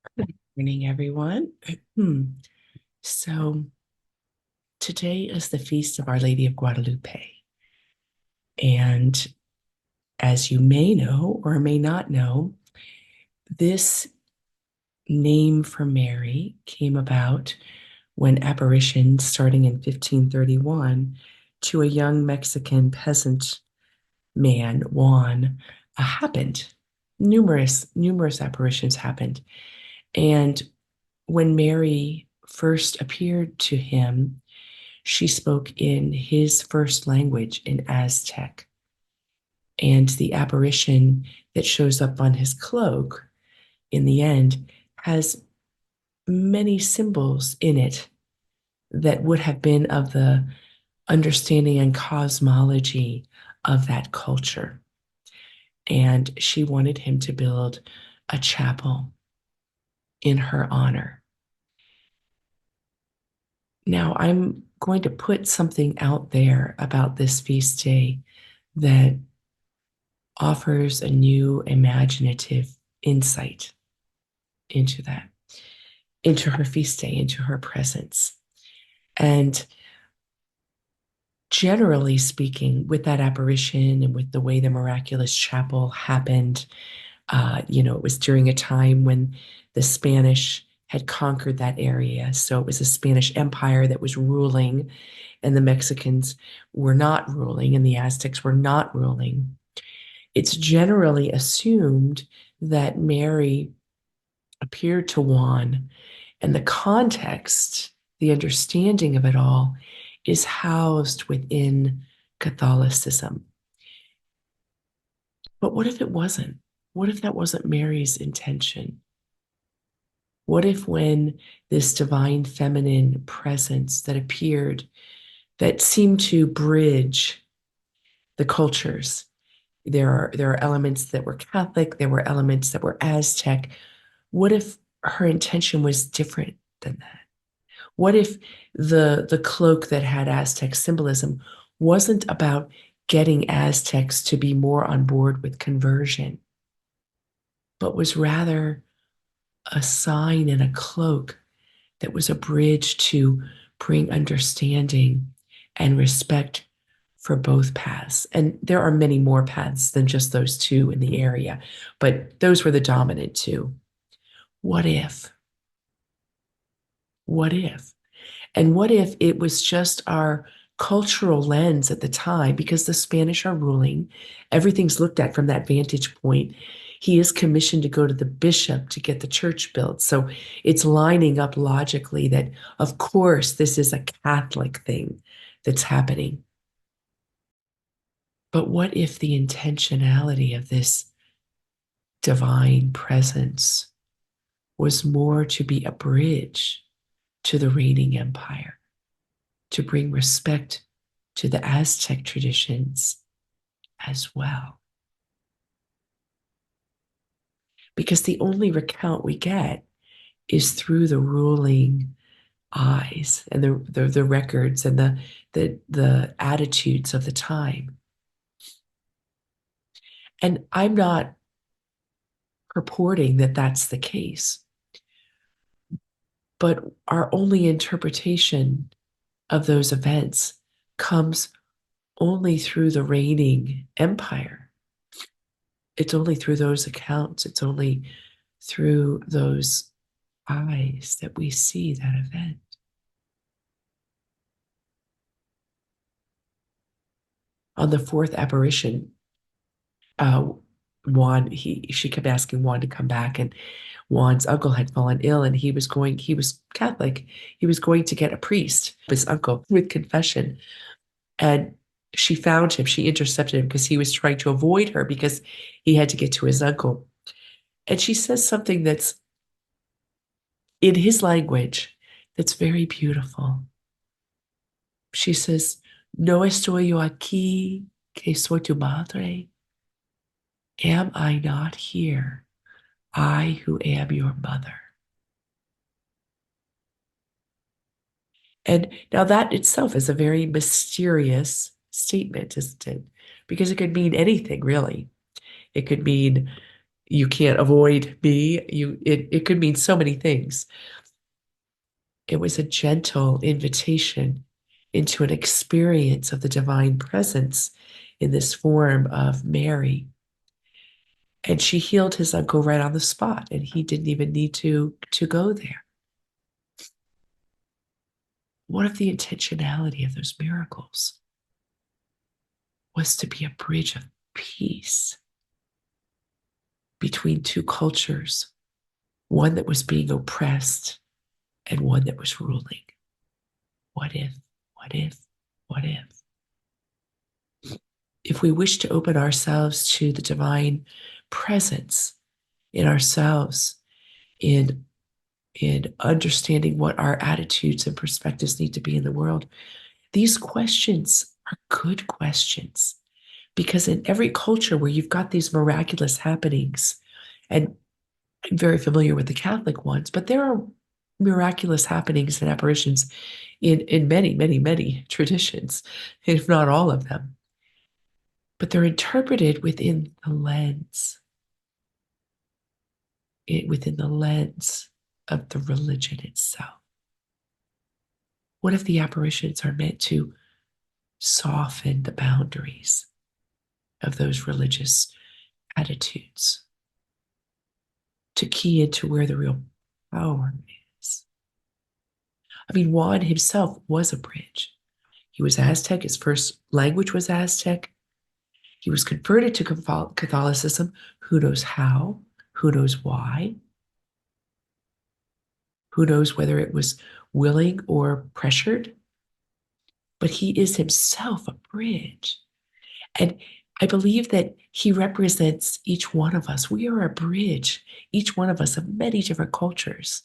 Good morning, everyone. So today is the feast of Our Lady of Guadalupe. And as you may know or may not know, this name for Mary came about when apparitions starting in 1531 to a young Mexican peasant man, Juan, happened. Numerous apparitions happened. And when Mary first appeared to him, she spoke in his first language, in Aztec. And the apparition that shows up on his cloak in the end has many symbols in it that would have been of the understanding and cosmology of that culture. And she wanted him to build a chapel in her honor. Now, I'm going to put something out there about this feast day that offers a new imaginative insight into that, into her feast day, into her presence. And generally speaking, with that apparition and with the way the miraculous chapel happened, it was during a time when the Spanish had conquered that area. So it was a Spanish empire that was ruling, and the Mexicans were not ruling, and the Aztecs were not ruling. It's generally assumed that Mary appeared to Juan, and the context, the understanding of it all, is housed within Catholicism. But what if it wasn't? What if that wasn't Mary's intention? What if when this divine feminine presence that appeared, that seemed to bridge the cultures, there are elements that were Catholic, there were elements that were Aztec. What if her intention was different than that? What if the cloak that had Aztec symbolism wasn't about getting Aztecs to be more on board with conversion, but was rather a sign and a cloak that was a bridge to bring understanding and respect for both paths? And there are many more paths than just those two in the area, but those were the dominant two. What if? What if? And what if it was just our cultural lens at the time, because the Spanish are ruling, everything's looked at from that vantage point. He is commissioned to go to the bishop to get the church built. So it's lining up logically that, of course, this is a Catholic thing that's happening. But what if the intentionality of this divine presence was more to be a bridge to the reigning empire, to bring respect to the Aztec traditions as well? Because the only recount we get is through the ruling eyes and the records and the attitudes of the time. And I'm not purporting that that's the case, but our only interpretation of those events comes only through the reigning empire. It's only through those accounts, it's only through those eyes that we see that event. On the fourth apparition, uh, she kept asking Juan to come back, and Juan's uncle had fallen ill, and he was Catholic, he was going to get a priest, his uncle, with confession. And she found him, she intercepted him because he was trying to avoid her because he had to get to his uncle. And she says something that's in his language that's very beautiful. She says, "No estoy yo aquí, que soy tu madre. Am I not here, I who am your mother?" And now that itself is a very mysterious statement, isn't it? Because it could mean anything, really. It could mean, You can't avoid me. It could mean so many things. It was a gentle invitation into an experience of the divine presence in this form of Mary. And she healed his uncle right on the spot, and he didn't even need to go there. One of the intentionality of those miracles was to be a bridge of peace between two cultures, one that was being oppressed and one that was ruling. What if, what if, what if? If we wish to open ourselves to the divine presence in ourselves, in understanding what our attitudes and perspectives need to be in the world, these questions are good questions. Because in every culture where you've got these miraculous happenings, and I'm very familiar with the Catholic ones, but there are miraculous happenings and apparitions in many, many, many traditions, if not all of them. But they're interpreted within the lens, within the lens of the religion itself. What if the apparitions are meant to soften the boundaries of those religious attitudes, to key into where the real power is? I mean, Juan himself was a bridge. He was Aztec. His first language was Aztec. He was converted to Catholicism. Who knows how? Who knows why? Who knows whether it was willing or pressured? But he is himself a bridge. And I believe that he represents each one of us. We are a bridge, each one of us, of many different cultures,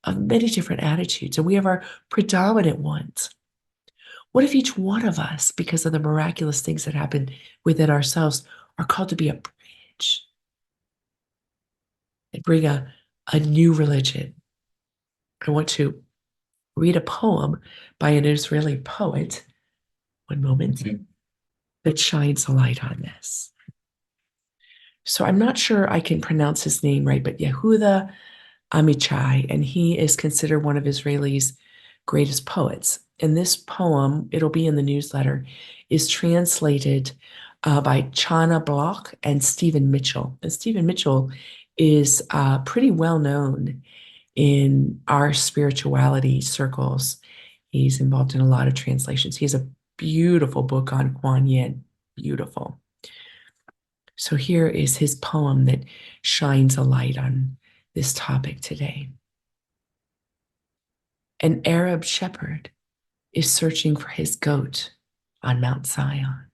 of many different attitudes, and we have our predominant ones. What if each one of us, because of the miraculous things that happen within ourselves, are called to be a bridge and bring a new religion? I want to read a poem by an Israeli poet, one moment, that shines a light on this. So I'm not sure I can pronounce his name right, but Yehuda Amichai, and he is considered one of Israel's greatest poets. And this poem, it'll be in the newsletter, is translated by Chana Bloch and Stephen Mitchell. And Stephen Mitchell is pretty well known in our spirituality circles. He's involved in a lot of translations. He has a beautiful book on Kuan Yin. Beautiful. So here is his poem that shines a light on this topic today. An Arab shepherd is searching for his goat on Mount Zion.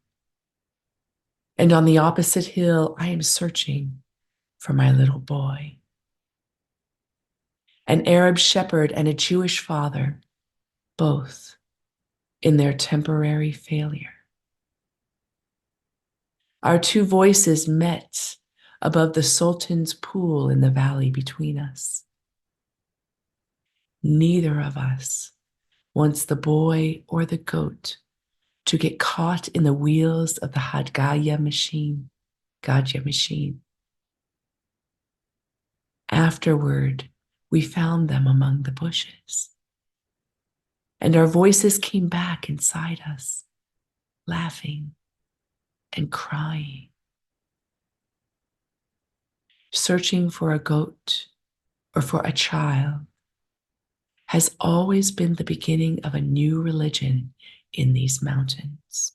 And on the opposite hill, I am searching for my little boy. An Arab shepherd and a Jewish father, both in their temporary failure. Our two voices met above the Sultan's pool in the valley between us. Neither of us wants the boy or the goat to get caught in the wheels of the Gadya machine. Afterward, we found them among the bushes, and our voices came back inside us, laughing and crying. Searching for a goat or for a child has always been the beginning of a new religion in these mountains.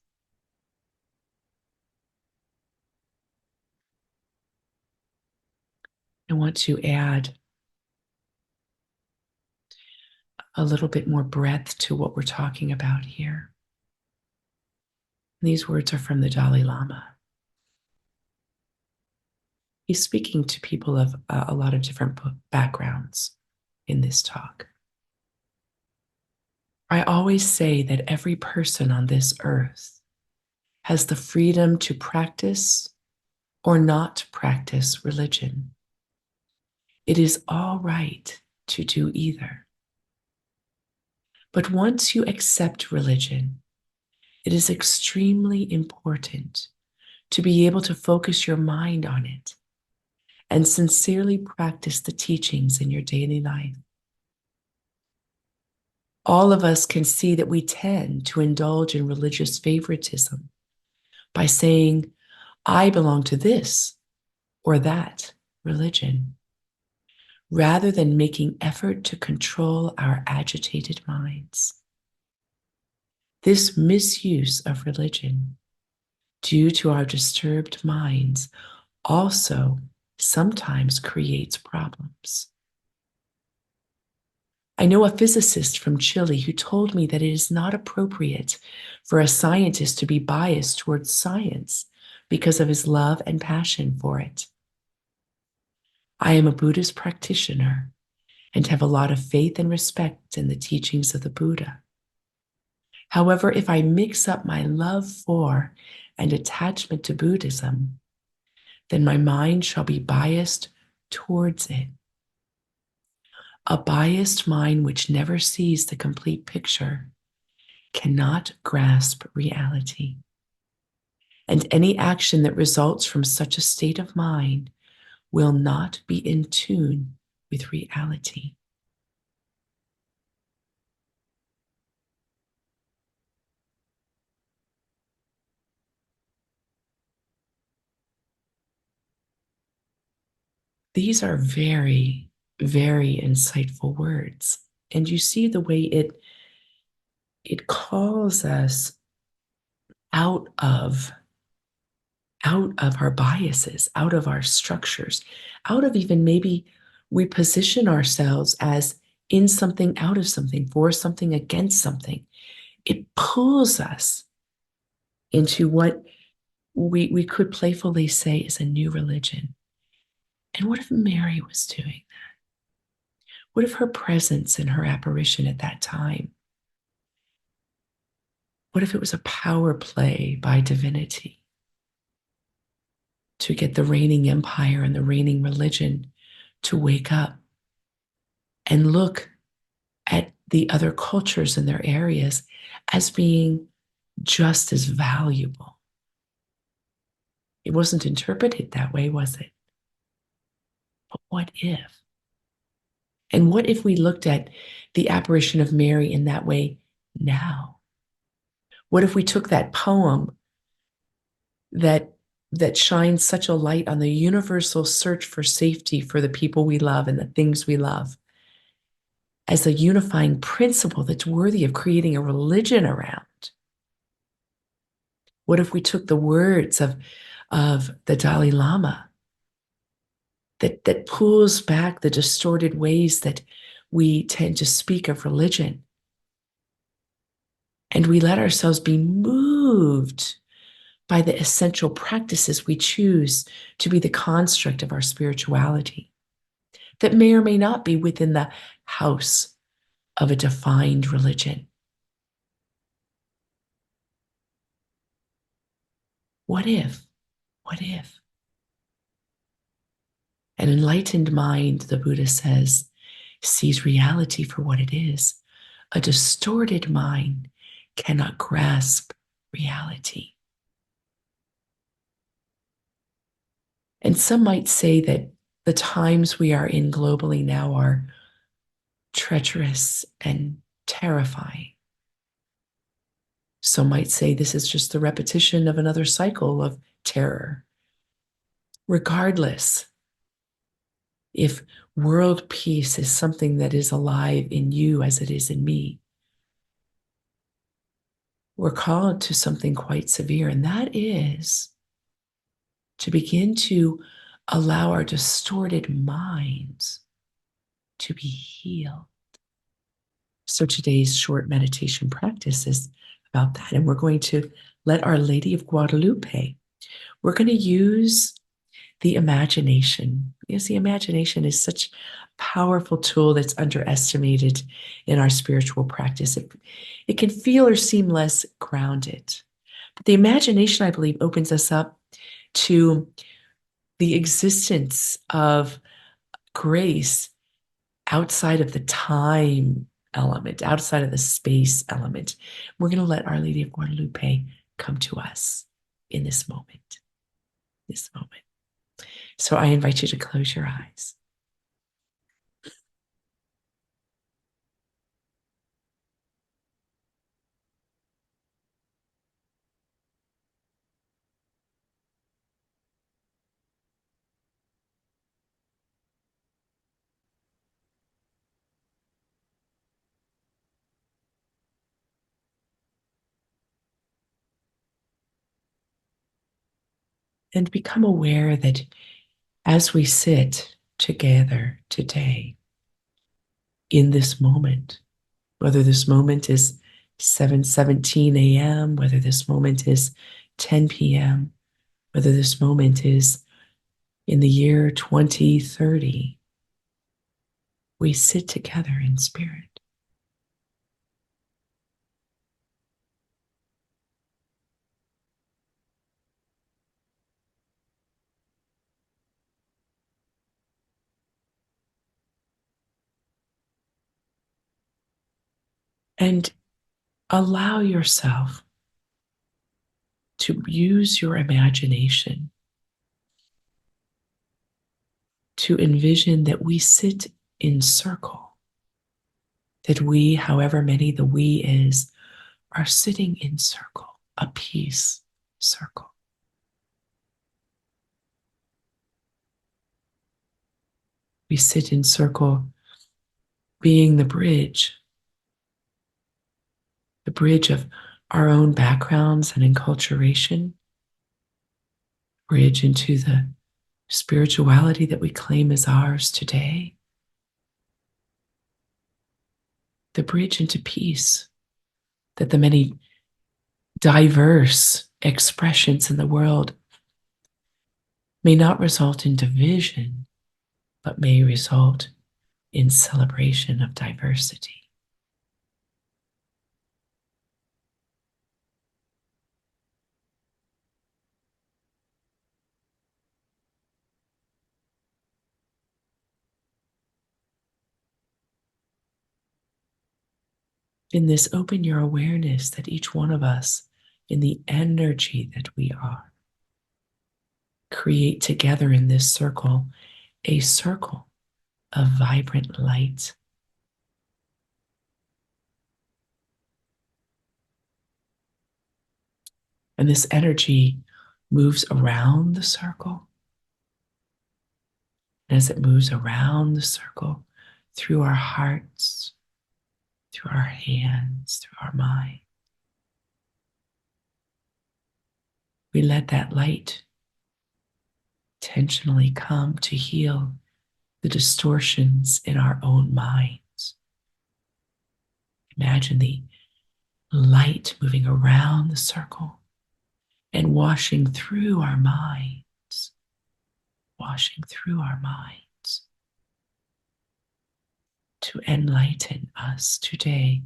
I want to add a little bit more breadth to what we're talking about here. These words are from the Dalai Lama. He's speaking to people of a lot of different backgrounds in this talk. I always say that every person on this earth has the freedom to practice or not practice religion. It is all right to do either. But once you accept religion, it is extremely important to be able to focus your mind on it and sincerely practice the teachings in your daily life. All of us can see that we tend to indulge in religious favoritism by saying, I belong to this or that religion, rather than making effort to control our agitated minds. This misuse of religion, due to our disturbed minds, also sometimes creates problems. I know a physicist from Chile who told me that it is not appropriate for a scientist to be biased towards science because of his love and passion for it. I am a Buddhist practitioner and have a lot of faith and respect in the teachings of the Buddha. However, if I mix up my love for and attachment to Buddhism, then my mind shall be biased towards it. A biased mind which never sees the complete picture cannot grasp reality. And any action that results from such a state of mind will not be in tune with reality. These are very, very insightful words. And you see the way it calls us out of our biases, out of our structures, out of even maybe we position ourselves as in something, out of something, for something, against something. It pulls us into what we could playfully say is a new religion. And what if Mary was doing that? What if her presence and her apparition at that time? What if it was a power play by divinity to get the reigning empire and the reigning religion to wake up and look at the other cultures in their areas as being just as valuable? It wasn't interpreted that way, was it? But what if? And what if we looked at the apparition of Mary in that way now? What if we took that poem that shines such a light on the universal search for safety for the people we love and the things we love as a unifying principle that's worthy of creating a religion around? What if we took the words of the Dalai Lama that pulls back the distorted ways that we tend to speak of religion, and we let ourselves be moved by the essential practices we choose to be the construct of our spirituality, that may or may not be within the house of a defined religion? What if? What if? An enlightened mind, the Buddha says, sees reality for what it is. A distorted mind cannot grasp reality. And some might say that the times we are in globally now are treacherous and terrifying. Some might say this is just the repetition of another cycle of terror. Regardless, if world peace is something that is alive in you as it is in me, we're called to something quite severe, and that is to begin to allow our distorted minds to be healed. So today's short meditation practice is about that, and we're going to let Our Lady of Guadalupe, we're going to use the imagination. Yes, the imagination is such a powerful tool that's underestimated in our spiritual practice. It can feel or seem less grounded. But the imagination, I believe, opens us up to the existence of grace outside of the time element, outside of the space element. We're going to let Our Lady of Guadalupe come to us in this moment. This moment. So I invite you to close your eyes. And become aware that as we sit together today in this moment, whether this moment is 7:17 a.m., whether this moment is 10 p.m., whether this moment is in the year 2030, we sit together in spirit. And allow yourself to use your imagination to envision that we sit in circle, that we, however many the we is, are sitting in circle, a peace circle. We sit in circle, being the bridge of our own backgrounds and enculturation, bridge into the spirituality that we claim as ours today, the bridge into peace that the many diverse expressions in the world may not result in division, but may result in celebration of diversity. In this, open your awareness that each one of us, in the energy that we are, create together in this circle a circle of vibrant light. And this energy moves around the circle. And as it moves around the circle, through our hearts, through our hands, through our mind, we let that light intentionally come to heal the distortions in our own minds. Imagine the light moving around the circle and washing through our minds, washing through our minds to enlighten us today.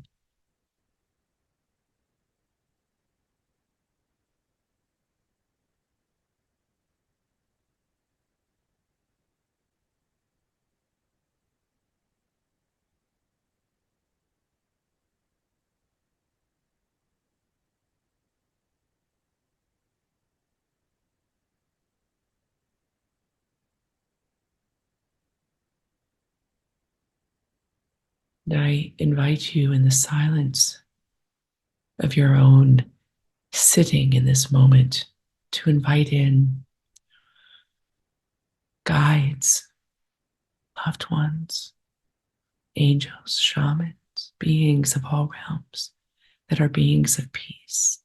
And I invite you in the silence of your own sitting in this moment to invite in guides, loved ones, angels, shamans, beings of all realms that are beings of peace.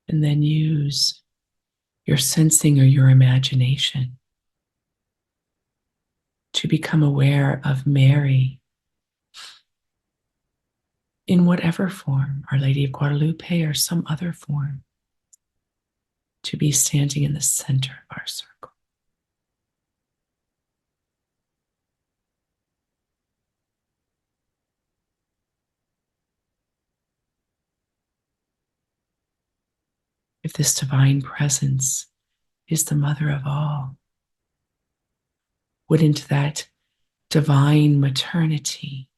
And then use your sensing or your imagination to become aware of Mary in whatever form, Our Lady of Guadalupe or some other form, to be standing in the center of our circle. If this divine presence is the mother of all, wouldn't that divine maternity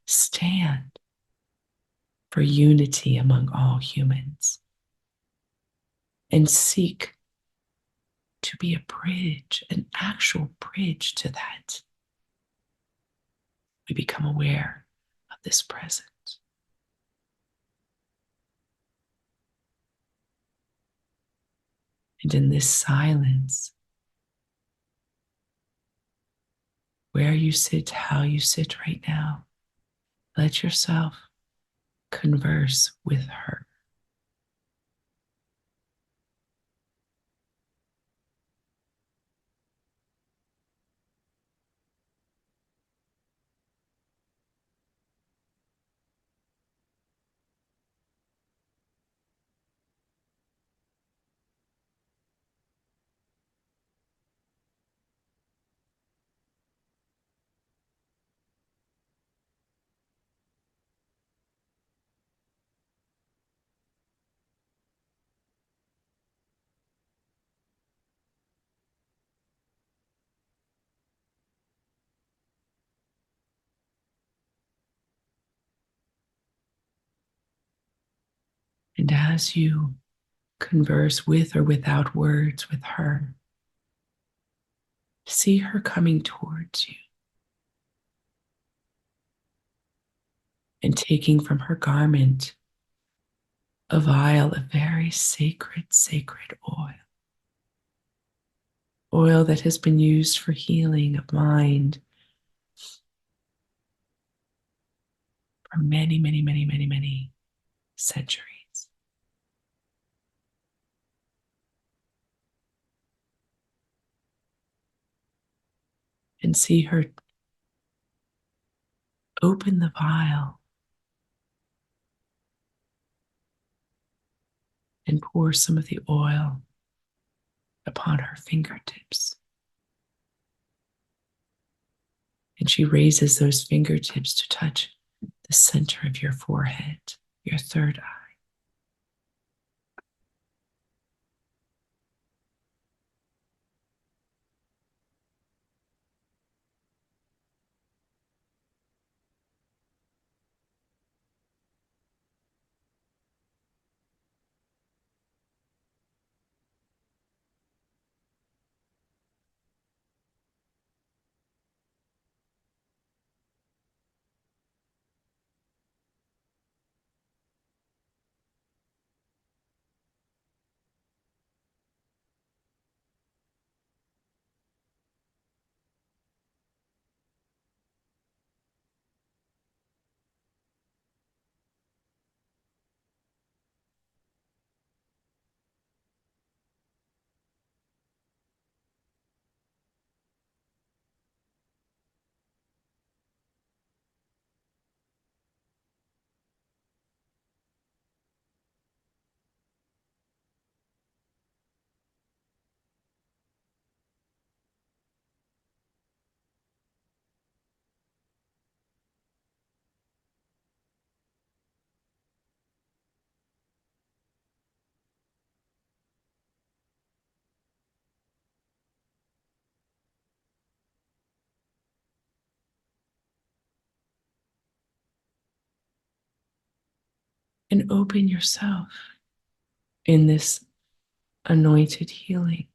stand for unity among all humans and seek to be a bridge, an actual bridge to that? We become aware of this presence. And in this silence, where you sit, how you sit right now, let yourself converse with her. And as you converse with or without words with her, see her coming towards you and taking from her garment a vial of very sacred, sacred oil that has been used for healing of mind for many, many, many, many, many centuries. And see her open the vial and pour some of the oil upon her fingertips. And she raises those fingertips to touch the center of your forehead, your third eye. And open yourself in this anointed healing,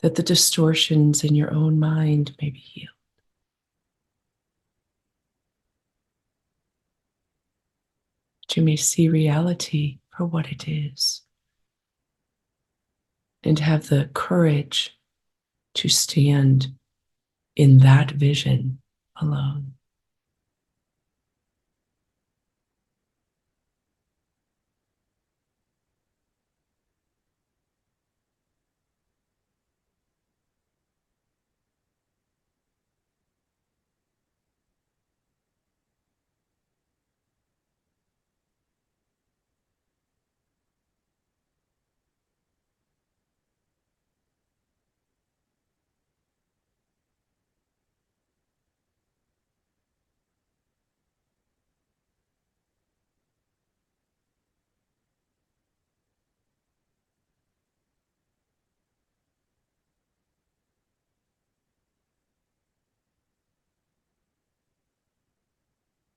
that the distortions in your own mind may be healed. That you may see reality for what it is and have the courage to stand in that vision alone.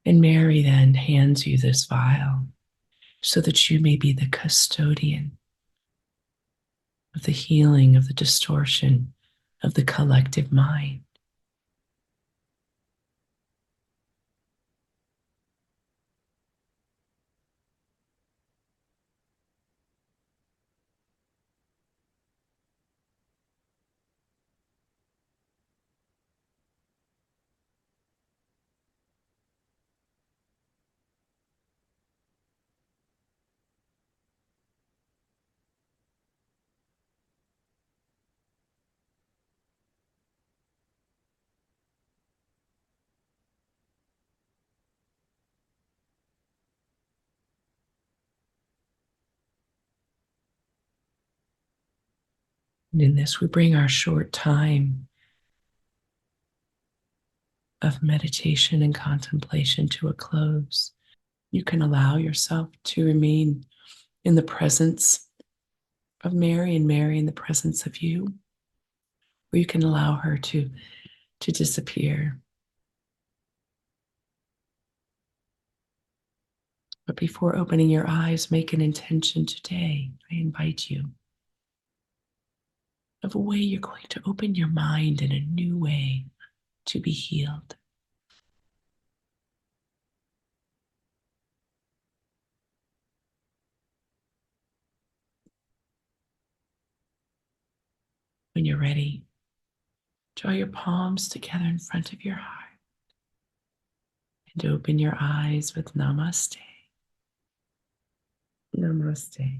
And Mary then hands you this vial so that you may be the custodian of the healing of the distortion of the collective mind. And in this, we bring our short time of meditation and contemplation to a close. You can allow yourself to remain in the presence of Mary and Mary in the presence of you, or you can allow her to disappear. But before opening your eyes, make an intention today. I invite you of a way you're going to open your mind in a new way to be healed. When you're ready, draw your palms together in front of your heart and open your eyes with Namaste. Namaste.